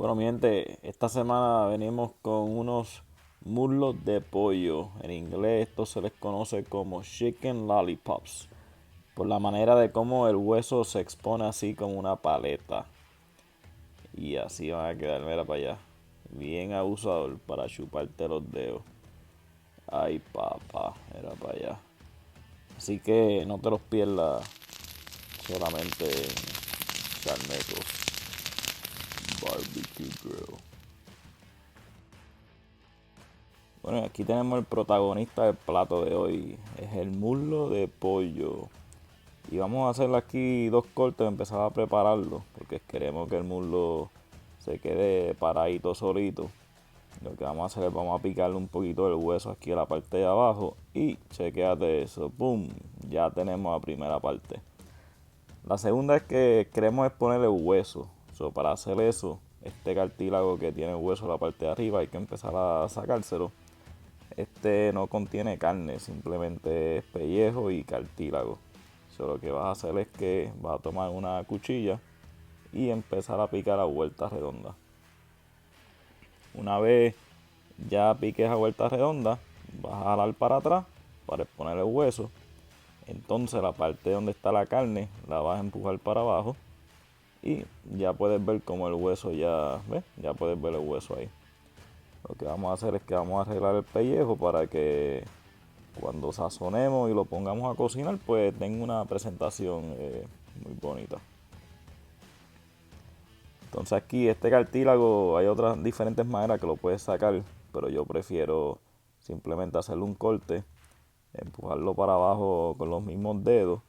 Bueno, mi gente, esta semana venimos con unos muslos de pollo. En inglés esto se les conoce como chicken lollipops, por la manera de cómo el hueso se expone así como una paleta. Y así van a quedar, mira para allá. Bien abusador para chuparte los dedos. Ay, papá, mira para allá. Así que no te los pierdas solamente en Charnetos Barbecue Grill. Bueno, aquí tenemos el protagonista del plato de hoy. Es el muslo de pollo. Y vamos a hacer aquí dos cortes, empezar a prepararlo. Porque queremos que el muslo se quede paradito solito. Lo que vamos a hacer es vamos a picarle un poquito del hueso aquí a la parte de abajo. Y chequéate eso. ¡Pum! Ya tenemos la primera parte. La segunda es que queremos es ponerle hueso. Para hacer eso, este cartílago que tiene hueso en la parte de arriba hay que empezar a sacárselo. Este no contiene carne, simplemente es pellejo y cartílago. Lo que vas a hacer es que vas a tomar una cuchilla y empezar a picar a vuelta redonda. Una vez ya piques a vuelta redonda, vas a jalar para atrás para exponer el hueso. Entonces la parte donde está la carne la vas a empujar para abajo y ya puedes ver como el hueso ¿ves? Ya puedes ver el hueso ahí. Lo que vamos a hacer es que vamos a arreglar el pellejo para que cuando sazonemos y lo pongamos a cocinar, pues tenga una presentación muy bonita. Entonces aquí este cartílago hay otras diferentes maneras que lo puedes sacar, pero yo prefiero simplemente hacerle un corte, empujarlo para abajo con los mismos dedos,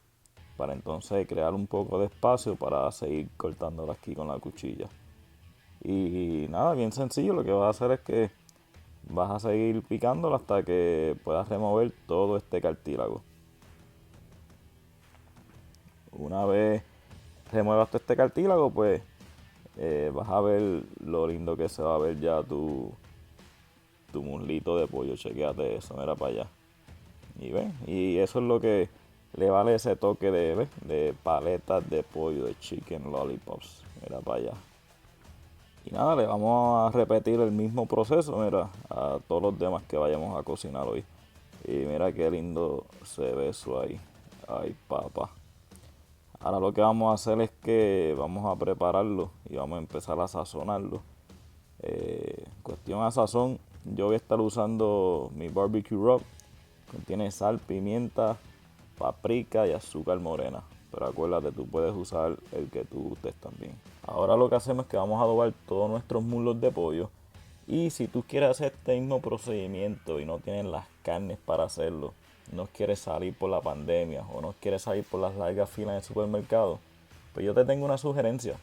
para entonces crear un poco de espacio para seguir cortándolo aquí con la cuchilla. Y nada, bien sencillo, lo que vas a hacer es que vas a seguir picándolo hasta que puedas remover todo este cartílago. Una vez remuevas todo este cartílago, pues vas a ver lo lindo que se va a ver ya tu muslito de pollo. Chequéate eso, mira para allá. Y ven, y eso es lo que le vale ese toque de paletas de pollo, de chicken lollipops. Mira para allá. Y nada, le vamos a repetir el mismo proceso, mira, a todos los demás que vayamos a cocinar hoy. Y mira qué lindo se ve eso ahí. Ay, papá. Ahora lo que vamos a hacer es que vamos a prepararlo y vamos a empezar a sazonarlo. Cuestión a sazón, yo voy a estar usando mi barbecue rub. Contiene sal, pimienta, paprika y azúcar morena. Pero acuérdate, tú puedes usar el que tú gustes también. Ahora lo que hacemos es que vamos a adobar todos nuestros muslos de pollo. Y si tú quieres hacer este mismo procedimiento y no tienes las carnes para hacerlo, no quieres salir por la pandemia o no quieres salir por las largas filas en el supermercado, pues yo te tengo una sugerencia.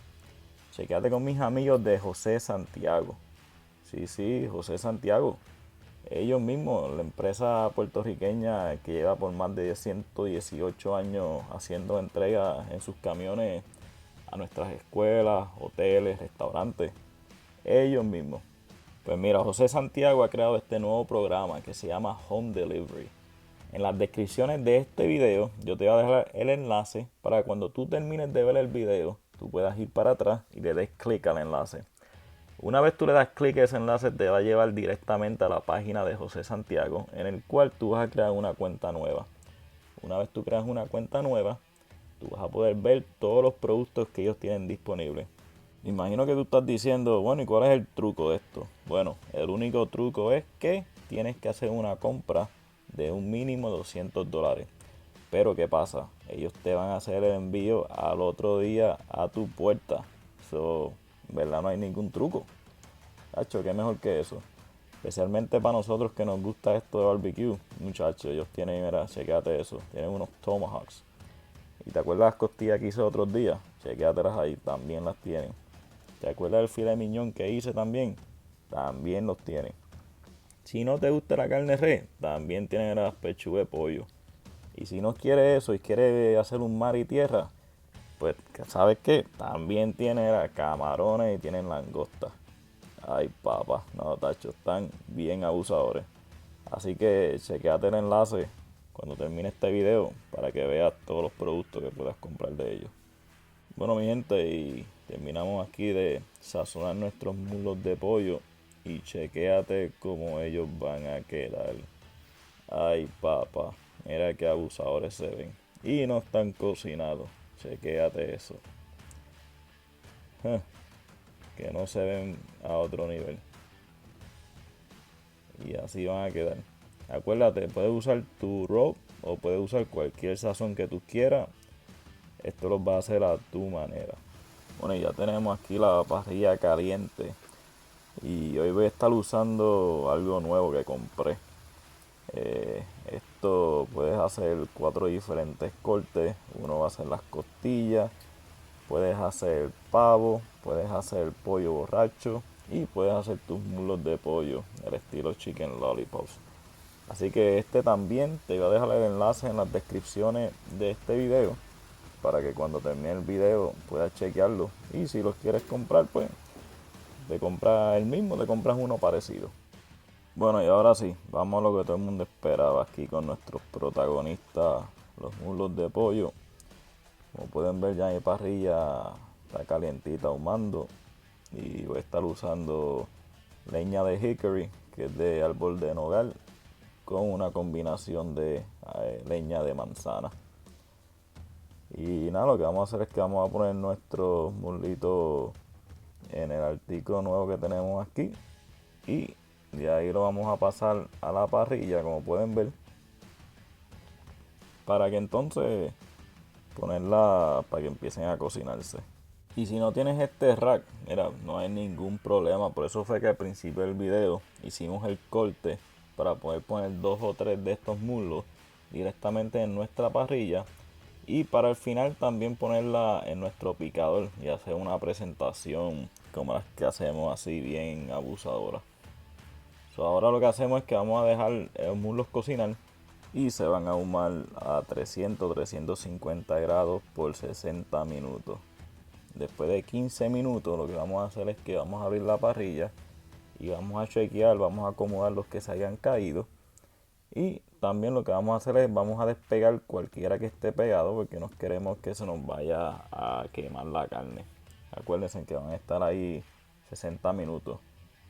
Chequéate con mis amigos de José Santiago. Sí, sí, José Santiago. Ellos mismos, la empresa puertorriqueña que lleva por más de 118 años haciendo entregas en sus camiones a nuestras escuelas, hoteles, restaurantes. Ellos mismos. Pues mira, José Santiago ha creado este nuevo programa que se llama Home Delivery. En las descripciones de este video yo te voy a dejar el enlace para que cuando tú termines de ver el video, tú puedas ir para atrás y le des clic al enlace. Una vez tú le das clic a ese enlace te va a llevar directamente a la página de José Santiago, en el cual tú vas a crear una cuenta nueva. Una vez tú creas una cuenta nueva, tú vas a poder ver todos los productos que ellos tienen disponibles. Imagino que tú estás diciendo, bueno, ¿y cuál es el truco de esto? Bueno, el único truco es que tienes que hacer una compra de un mínimo de $200. Pero ¿qué pasa? Ellos te van a hacer el envío al otro día a tu puerta. Eso, ¿verdad? No hay ningún truco. Hacho, qué mejor que eso. Especialmente para nosotros que nos gusta esto de barbecue. Muchachos, ellos tienen, mira, chequéate eso. Tienen unos tomahawks. ¿Y te acuerdas las costillas que hice otros días? Chequéatelas ahí, también las tienen. ¿Te acuerdas del filet miñón que hice también? También los tienen. Si no te gusta la carne res, también tienen las pechugas de pollo. Y si no quieres eso y quieres hacer un mar y tierra, pues ¿sabes qué? También tienen camarones y tienen langostas. Ay, papá, no, tacho, están bien abusadores. Así que chequeate el enlace cuando termine este video para que veas todos los productos que puedas comprar de ellos. Bueno, mi gente, y terminamos aquí de sazonar nuestros muslos de pollo y chequéate cómo ellos van a quedar. Ay, papá, mira qué abusadores se ven. Y no están cocinados, chequéate eso. Que no se ven a otro nivel. Y así van a quedar. Acuérdate, puedes usar tu rub o puedes usar cualquier sazón que tú quieras. Esto lo vas a hacer a tu manera. Bueno, y ya tenemos aquí la parrilla caliente. Y hoy voy a estar usando algo nuevo que compré. Esto puedes hacer 4 diferentes cortes. Uno va a ser las costillas, puedes hacer pavo, puedes hacer pollo borracho y puedes hacer tus muslos de pollo, el estilo chicken lollipops. Así que este también te voy a dejar el enlace en las descripciones de este video para que cuando termine el video puedas chequearlo. Y si los quieres comprar, pues te compras el mismo, te compras uno parecido. Bueno, y ahora sí, vamos a lo que todo el mundo esperaba aquí con nuestros protagonistas, los muslos de pollo. Como pueden ver, ya mi parrilla está calientita, ahumando. Y voy a estar usando leña de hickory, que es de árbol de nogal, con una combinación de leña de manzana. Y nada, lo que vamos a hacer es que vamos a poner nuestros muslitos en el artículo nuevo que tenemos aquí. Y de ahí lo vamos a pasar a la parrilla, como pueden ver, para que entonces ponerla para que empiecen a cocinarse. Y si no tienes este rack, mira, no hay ningún problema. Por eso fue que al principio del video hicimos el corte para poder poner 2 o 3 de estos muslos directamente en nuestra parrilla. Y para el final también ponerla en nuestro picador y hacer una presentación como las que hacemos así bien abusadora. Ahora lo que hacemos es que vamos a dejar los muslos cocinar y se van a ahumar a 300-350 grados por 60 minutos. Después de 15 minutos lo que vamos a hacer es que vamos a abrir la parrilla y vamos a chequear, vamos a acomodar los que se hayan caído. Y también lo que vamos a hacer es vamos a despegar cualquiera que esté pegado porque no queremos que se nos vaya a quemar la carne. Acuérdense que van a estar ahí 60 minutos.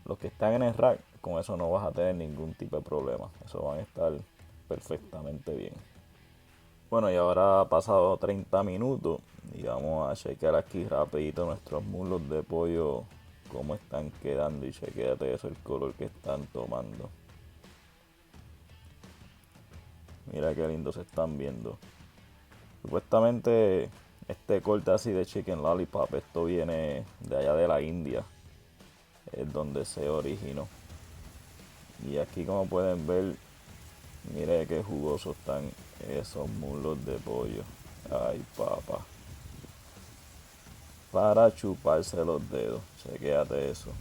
Los que están en el rack, con eso no vas a tener ningún tipo de problema. Eso van a estar perfectamente bien. Bueno, y ahora ha pasado 30 minutos y vamos a chequear aquí rapidito nuestros muslos de pollo, cómo están quedando, y chequéate eso, el color que están tomando. Mira qué lindo se están viendo. Supuestamente este corte así de chicken lollipop, esto viene de allá de la India, es donde se originó. Y aquí, como pueden ver, mire qué jugosos están esos muslos de pollo. Ay, papá. Para chuparse los dedos. Chequéate eso.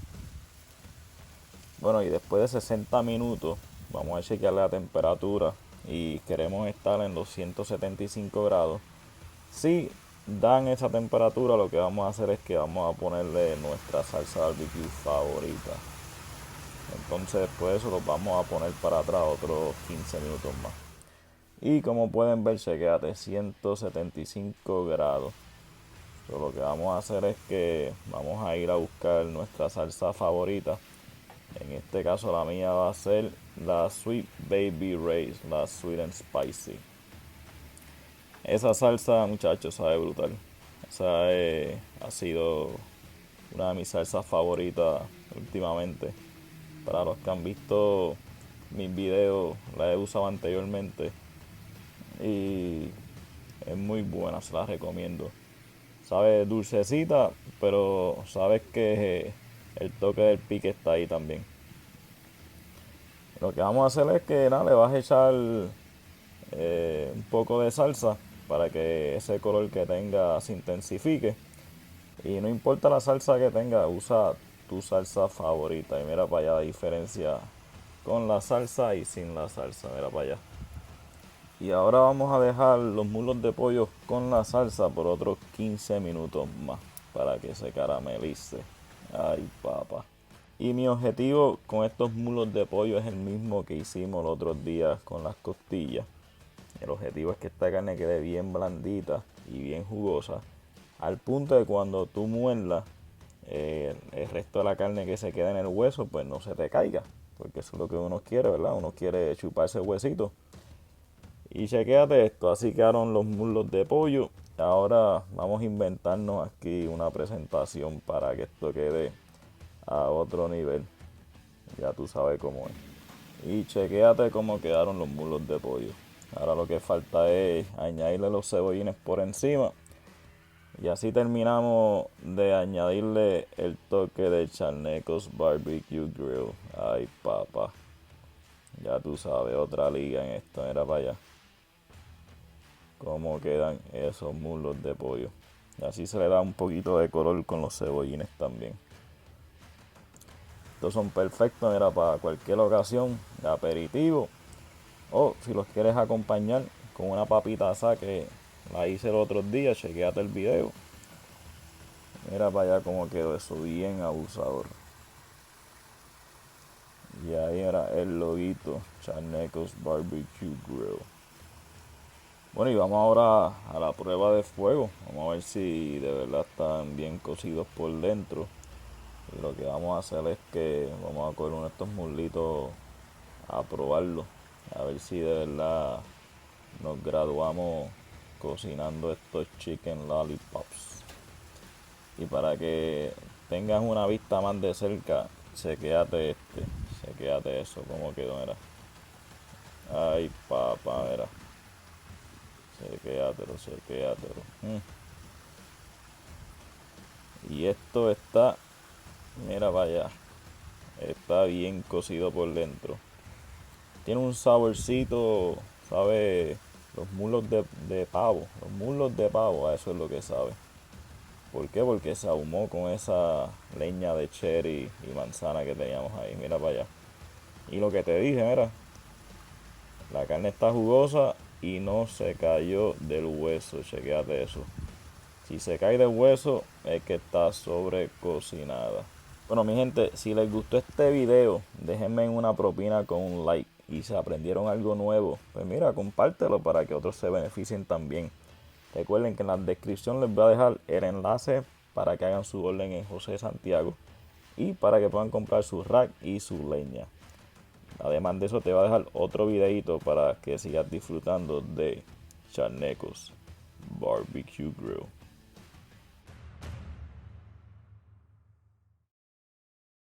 Bueno, y después de 60 minutos, vamos a chequear la temperatura. Y queremos estar en los 175 grados. Si dan esa temperatura, lo que vamos a hacer es que vamos a ponerle nuestra salsa barbecue favorita. Entonces después de eso los vamos a poner para atrás otros 15 minutos más. Y como pueden ver, chequéate, 175 grados. Pero lo que vamos a hacer es que vamos a ir a buscar nuestra salsa favorita. En este caso la mía va a ser la Sweet Baby Ray's, la Sweet and Spicy. Esa salsa, muchachos, sabe brutal. Esa ha sido una de mis salsas favoritas últimamente. Para los que han visto mis videos, la he usado anteriormente y es muy buena, se la recomiendo. Sabe dulcecita, pero sabes que el toque del pique está ahí también. Lo que vamos a hacer es que nada, le vas a echar un poco de salsa para que ese color que tenga se intensifique. Y no importa la salsa que tenga, usa tu salsa favorita. Y mira para allá la diferencia con la salsa y sin la salsa, mira para allá. Y ahora vamos a dejar los muslos de pollo con la salsa por otros 15 minutos más para que se caramelice. Ay, papá. Y mi objetivo con estos muslos de pollo es el mismo que hicimos los otros días con las costillas. El objetivo es que esta carne quede bien blandita y bien jugosa. al punto de cuando tú muerdas, el resto de la carne que se queda en el hueso, pues no se te caiga. Porque eso es lo que uno quiere, ¿verdad? Uno quiere chuparse el huesito. Y chequéate esto, así quedaron los muslos de pollo. Ahora vamos a inventarnos aquí una presentación para que esto quede a otro nivel. Ya tú sabes cómo es. Y chequéate cómo quedaron los muslos de pollo. Ahora lo que falta es añadirle los cebollines por encima. Y así terminamos de añadirle el toque de Charnecos Barbecue Grill. Ay, papá. Ya tú sabes, otra liga en esto. Mira para allá cómo quedan esos muslos de pollo. Y así se le da un poquito de color con los cebollines también. Estos son perfectos, mira, para cualquier ocasión, de aperitivo. O si los quieres acompañar con una papita asada que la hice el otro día, chequeate el video. Mira para allá cómo quedó eso, bien abusador. Y ahí era el loguito, Charnecos Barbecue Grill. Bueno, y vamos ahora a la prueba de fuego. Vamos a ver si de verdad están bien cocidos por dentro. Y lo que vamos a hacer es que vamos a coger uno de estos muslitos a probarlo. A ver si de verdad nos graduamos cocinando estos chicken lollipops. Y para que tengas una vista más de cerca, chequéate eso, cómo quedó, mira. Ay, papá, mira. Chequéatelo. Y esto está, mira vaya, está bien cocido por dentro. Tiene un saborcito, sabe, los muslos de pavo. Los muslos de pavo, a eso es lo que sabe. ¿Por qué? Porque se ahumó con esa leña de cherry y manzana que teníamos ahí. Mira para allá. Y lo que te dije, mira, la carne está jugosa y no se cayó del hueso. Chequéate eso. Si se cae del hueso es que está sobrecocinada. Bueno, mi gente, si les gustó este video, déjenme una propina con un like. Y si aprendieron algo nuevo, pues mira, compártelo para que otros se beneficien también. Recuerden que en la descripción les voy a dejar el enlace para que hagan su orden en José Santiago y para que puedan comprar su rack y su leña. Además de eso, te voy a dejar otro videito para que sigas disfrutando de Charnecos Barbecue Grill.